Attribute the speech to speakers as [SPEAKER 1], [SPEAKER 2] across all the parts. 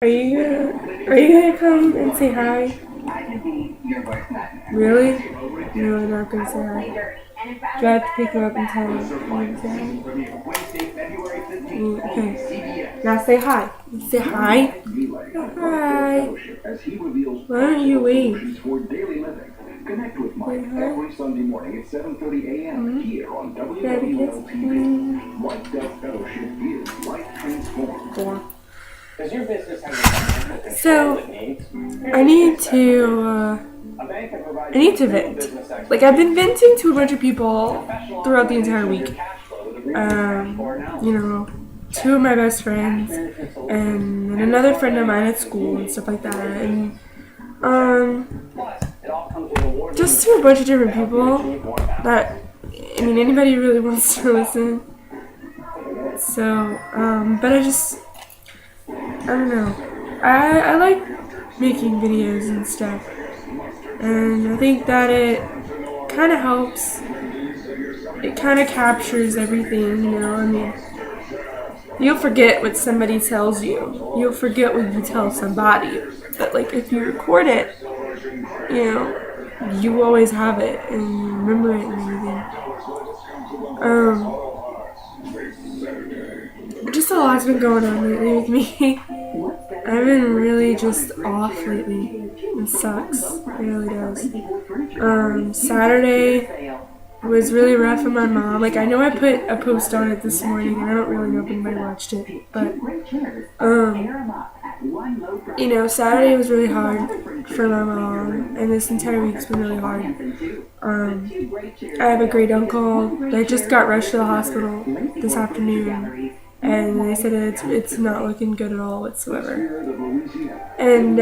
[SPEAKER 1] Are you gonna come and say hi? Really? No, I'm not gonna say hi. Do I have to pick him up and tell him to say hi? Okay. Now say hi. Say hi. Hi. Why don't you wave? Connect with Mike every Sunday morning at 7:30 a.m. here on WWL-TV. Mike Does Fellowship is Life Transformed. So, I need to vent. Like, I've been venting to a bunch of people throughout the entire week. Two of my best friends and another friend of mine at school and stuff like that. And, just to a bunch of different people that, anybody really wants to listen. So, but I don't know. I like making videos and stuff. And I think that it kind of helps. It kind of captures everything, You'll forget what somebody tells you. You'll forget what you tell somebody. But, if you record it, you always have it and you remember it and everything. Just a lot's been going on lately with me. I've been really just off lately. It sucks. It really does. Saturday was really rough on my mom. I know I put a post on it this morning, and I don't really know if anybody watched it, but, Saturday was really hard for my mom, and this entire week's been really hard. I have a great uncle that just got rushed to the hospital this afternoon, and they said it's not looking good at all whatsoever. And,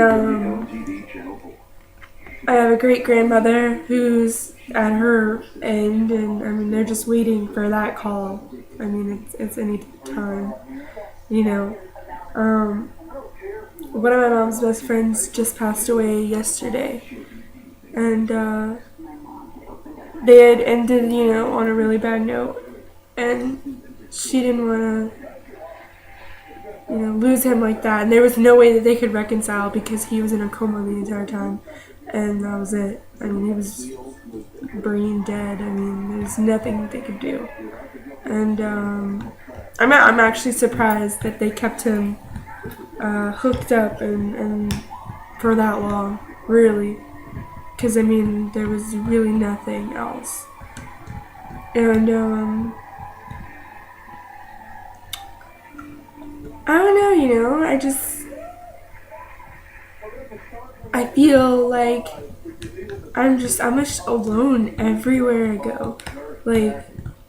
[SPEAKER 1] I have a great grandmother who's at her end, and they're just waiting for that call. It's any time, One of my mom's best friends just passed away yesterday, and they had ended, on a really bad note, and she didn't want to, lose him like that, and there was no way that they could reconcile because he was in a coma the entire time. And that was it. He was brain dead. There's nothing that they could do. And I'm actually surprised that they kept him hooked up and for that long, really. Because, there was really nothing else. And, I don't know, I feel like I'm just alone everywhere I go.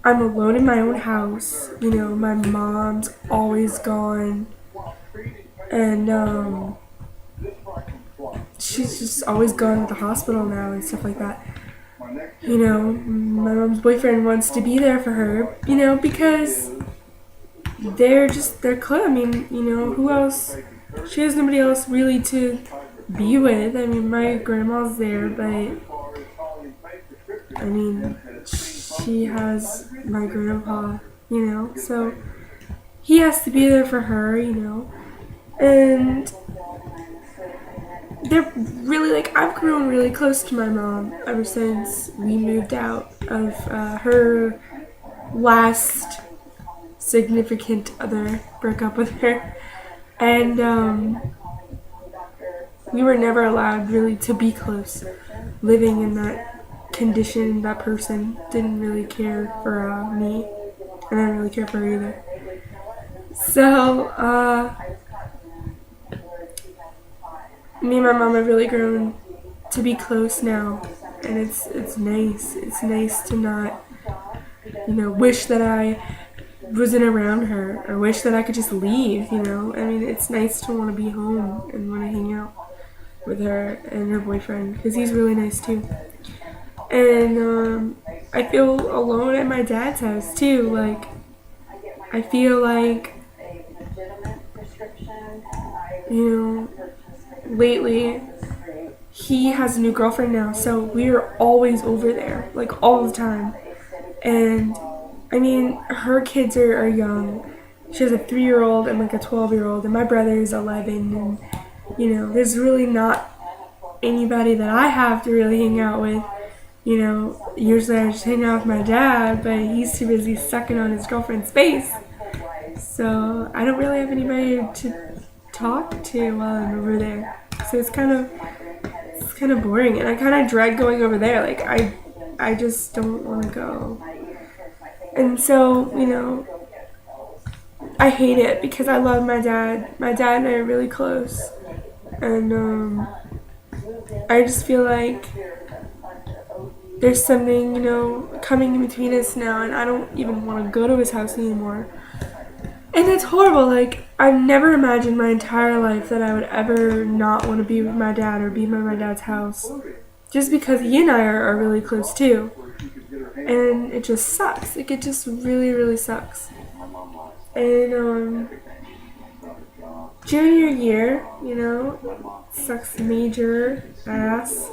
[SPEAKER 1] I'm alone in my own house. My mom's always gone. And, she's just always gone to the hospital now and stuff like that. My mom's boyfriend wants to be there for her, because they're close. Who else? She has nobody else really to be with. My grandma's there, but she has my grandpa, so he has to be there for her, and they're really, I've grown really close to my mom ever since we moved out of her last significant other, broke up with her, and we were never allowed really to be close. Living in that condition, that person didn't really care for me, and I didn't really care for her either. So, me and my mom have really grown to be close now, and it's nice. It's nice to not, wish that I wasn't around her, or wish that I could just leave, It's nice to want to be home and want to hang out with her and her boyfriend, because he's really nice too. And I feel alone at my dad's house too. I feel like, lately he has a new girlfriend now, so we are always over there, all the time. And her kids are young, she has a 3-year-old and like a 12-year-old, and my brother's 11, and there's really not anybody that I have to really hang out with. Usually I just hang out with my dad, but he's too busy sucking on his girlfriend's face. So I don't really have anybody to talk to while I'm over there. So it's kind of boring, and I kind of dread going over there. Like I just don't want to go. And so, I hate it because I love my dad. My dad and I are really close. And I just feel like there's something, coming in between us now, and I don't even want to go to his house anymore. And it's horrible. Like, I've never imagined my entire life that I would ever not want to be with my dad or be by my dad's house. Just because he and I are really close too. And it just sucks. Like, it just really, really sucks. And, junior year, sucks major ass.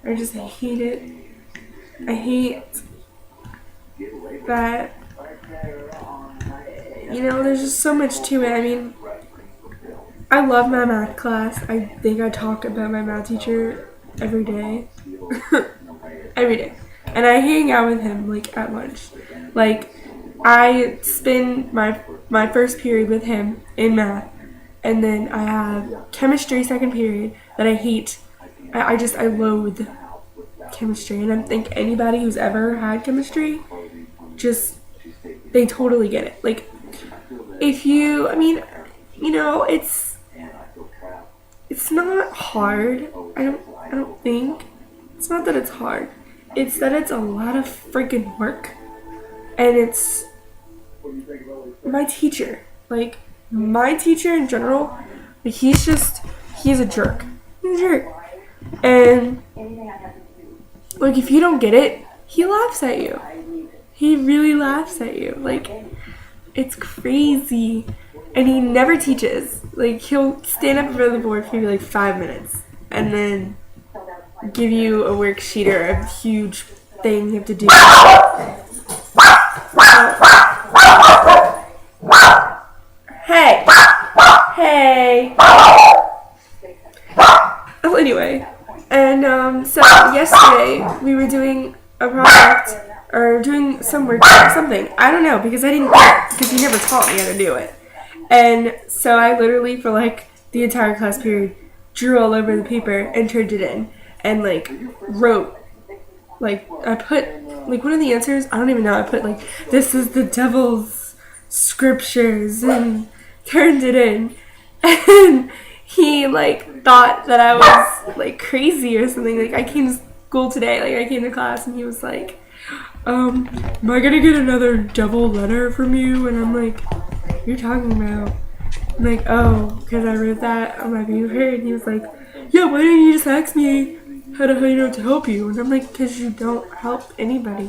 [SPEAKER 1] I just hate it. I hate that, there's just so much to it. I mean, I love my math class. I think I talk about my math teacher every day. Every day. And I hang out with him, like, at lunch. Like, I spend my first period with him in math. And then I have chemistry second period that I hate. I loathe chemistry. And I think anybody who's ever had chemistry, they totally get it. Like, it's not hard. I don't think. It's not that it's hard. It's that it's a lot of freaking work. And it's my teacher. Like, my teacher in general, like, he's a jerk. He's a jerk. And, like, if you don't get it, he laughs at you. He really laughs at you. Like, it's crazy. And he never teaches. Like, he'll stand up in front of the board for maybe like 5 minutes and then give you a worksheet or a huge thing you have to do. Hey. Oh, anyway. And so yesterday we were doing a project or doing some work or something. I don't know, because I didn't get it, because he never taught me how to do it. And so I literally, for like the entire class period, drew all over the paper and turned it in and like wrote. Like, I put, like, one of the answers, I don't even know, I put like, this is the devil's scriptures, and turned it in. And he like thought that I was like crazy or something. Like, I came to school today, like I came to class, and he was like, am I gonna get another devil letter from you? And I'm like, what are you talking about? I'm like, oh, because I wrote that on my paper. And he was like, yeah, why didn't you just ask me how to help you? And I'm like, because you don't help anybody.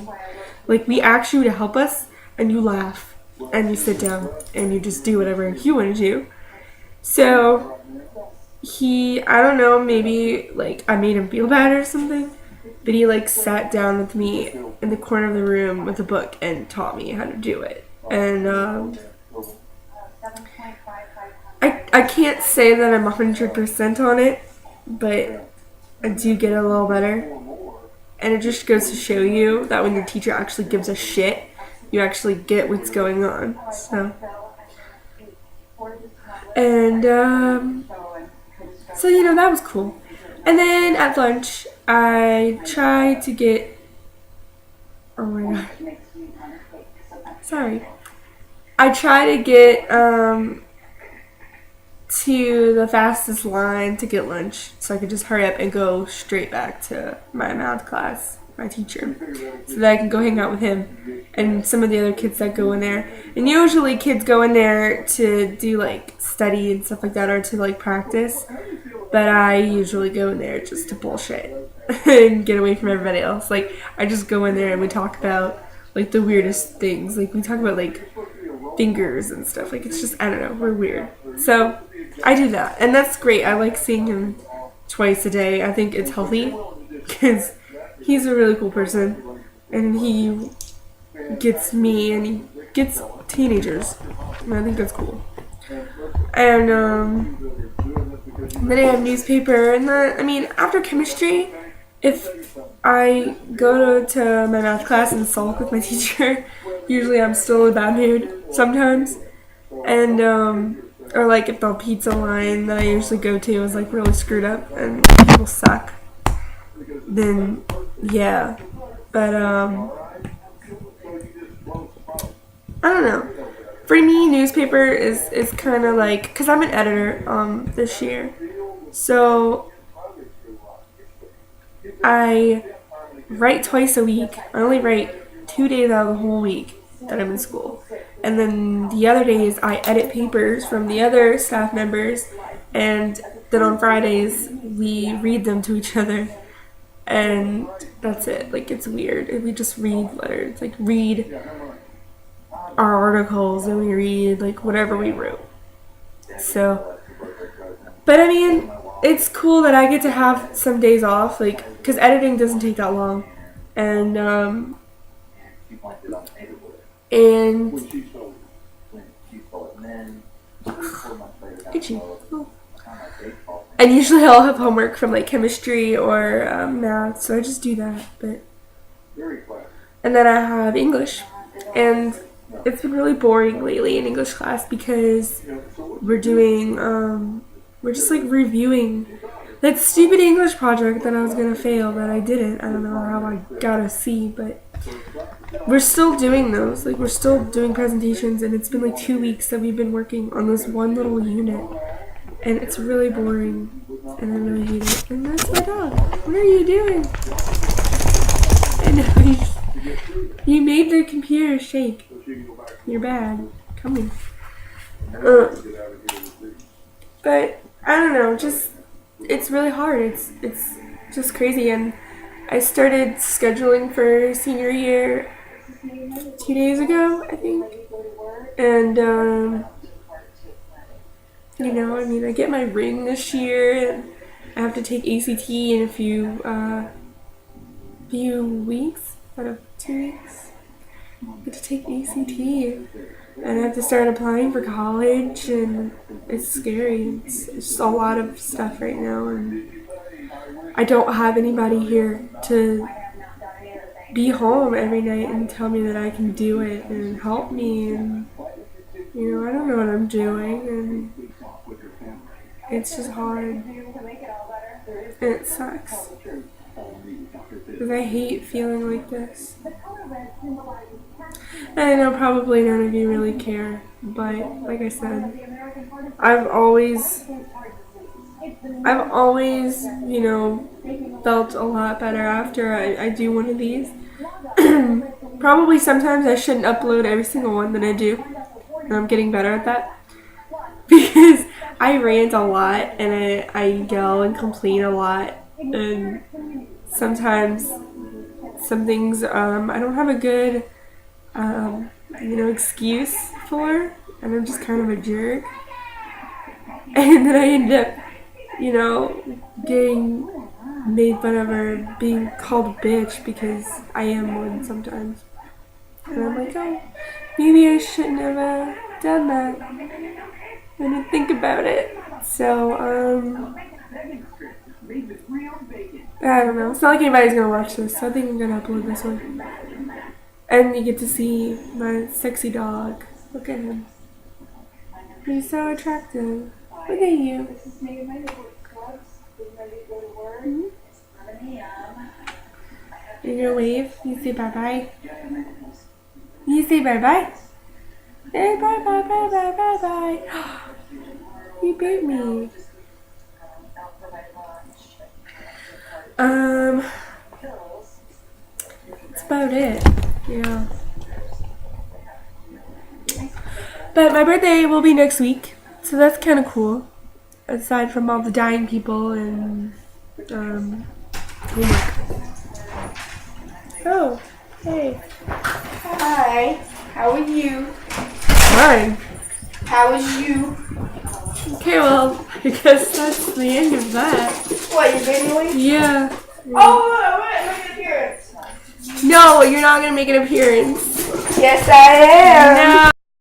[SPEAKER 1] Like, we ask you to help us, and you laugh, and you sit down, and you just do whatever you want to do. So I don't know, maybe like I made him feel bad or something, but he like sat down with me in the corner of the room with a book and taught me how to do it. And I can't say that I'm 100% on it, but I do get a little better. And it just goes to show you that when your teacher actually gives a shit, you actually get what's going on. So that was cool. And then at lunch, I tried to get, oh my god, sorry. I tried to get to the fastest line to get lunch so I could just hurry up and go straight back to my math class, my teacher, so that I can go hang out with him and some of the other kids that go in there. And usually kids go in there to do like study and stuff like that, or to like practice, but I usually go in there just to bullshit and get away from everybody else. Like, I just go in there and we talk about like the weirdest things. Like, we talk about like fingers and stuff. Like, it's just, I don't know, we're weird. So I do that, and that's great. I like seeing him twice a day. I think it's healthy because he's a really cool person, and he gets me, and he gets teenagers. And I think that's cool. And then I have newspaper, and then, I mean, after chemistry, if I go to my math class and sulk with my teacher, usually I'm still in a bad mood sometimes. And, or like if the pizza line that I usually go to is like really screwed up and people suck, then yeah. But, I don't know. For me, newspaper is kind of like, because I'm an editor this year. So I write twice a week. I only write 2 days out of the whole week that I'm in school. And then the other days I edit papers from the other staff members, and then on Fridays we read them to each other. And that's it. Like, it's weird. We just read letters. Like, read our articles, and we read like whatever we wrote. So, but I mean, it's cool that I get to have some days off, like, because editing doesn't take that long, and itchy. Oh. And usually I'll have homework from like chemistry or math, so I just do that. But and then I have English, and it's been really boring lately in English class because we're doing, we're just like reviewing that stupid English project that I was gonna fail that I didn't. I don't know how I got a C, but we're still doing those. Like, we're still doing presentations, and it's been like 2 weeks that we've been working on this one little unit, and it's really boring, and I really hate it. And that's my dog. What are you doing? I know you made the computer shake. You're bad. Come here. But I don't know. Just, it's really hard. It's just crazy. And I started scheduling for senior year 2 days ago, I think. And you know, I mean, I get my ring this year, and I have to take ACT in a few weeks out of 2 weeks. I get to take ACT, and I have to start applying for college, and it's scary. It's just a lot of stuff right now, and I don't have anybody here to be home every night and tell me that I can do it and help me, and you know, I don't know what I'm doing, and it's just hard, and it sucks because I hate feeling like this. And I know probably none of you really care, but like I said, I've always, you know, felt a lot better after I do one of these. Probably sometimes I shouldn't upload every single one that I do, and I'm getting better at that, because I rant a lot, and I yell and complain a lot, and sometimes some things I don't have a good you know, excuse for, and I'm just kind of a jerk, and then I end up, you know, getting made fun of or being called a bitch because I am one sometimes, and I'm like, oh, maybe I shouldn't have done that. I didn't think about it. So I don't know. It's not like anybody's gonna watch this, so I think I'm gonna upload this one. And you get to see my sexy dog. Look at him. He's so attractive. Look at you. Mm-hmm. You gonna wave? You say bye-bye? You say bye-bye? Hey, bye-bye, bye-bye, bye-bye. You bit me. That's about it. Yeah. But my birthday will be next week, so that's kind of cool. Aside from all the dying people and homework. Oh, hey.
[SPEAKER 2] Hi. How are you?
[SPEAKER 1] Fine.
[SPEAKER 2] How is you?
[SPEAKER 1] Okay, well, I guess that's the end of that.
[SPEAKER 2] What, you're videoing?
[SPEAKER 1] Yeah.
[SPEAKER 2] Oh, I want to make an appearance.
[SPEAKER 1] No, you're not gonna make an appearance.
[SPEAKER 2] Yes, I am.
[SPEAKER 1] No.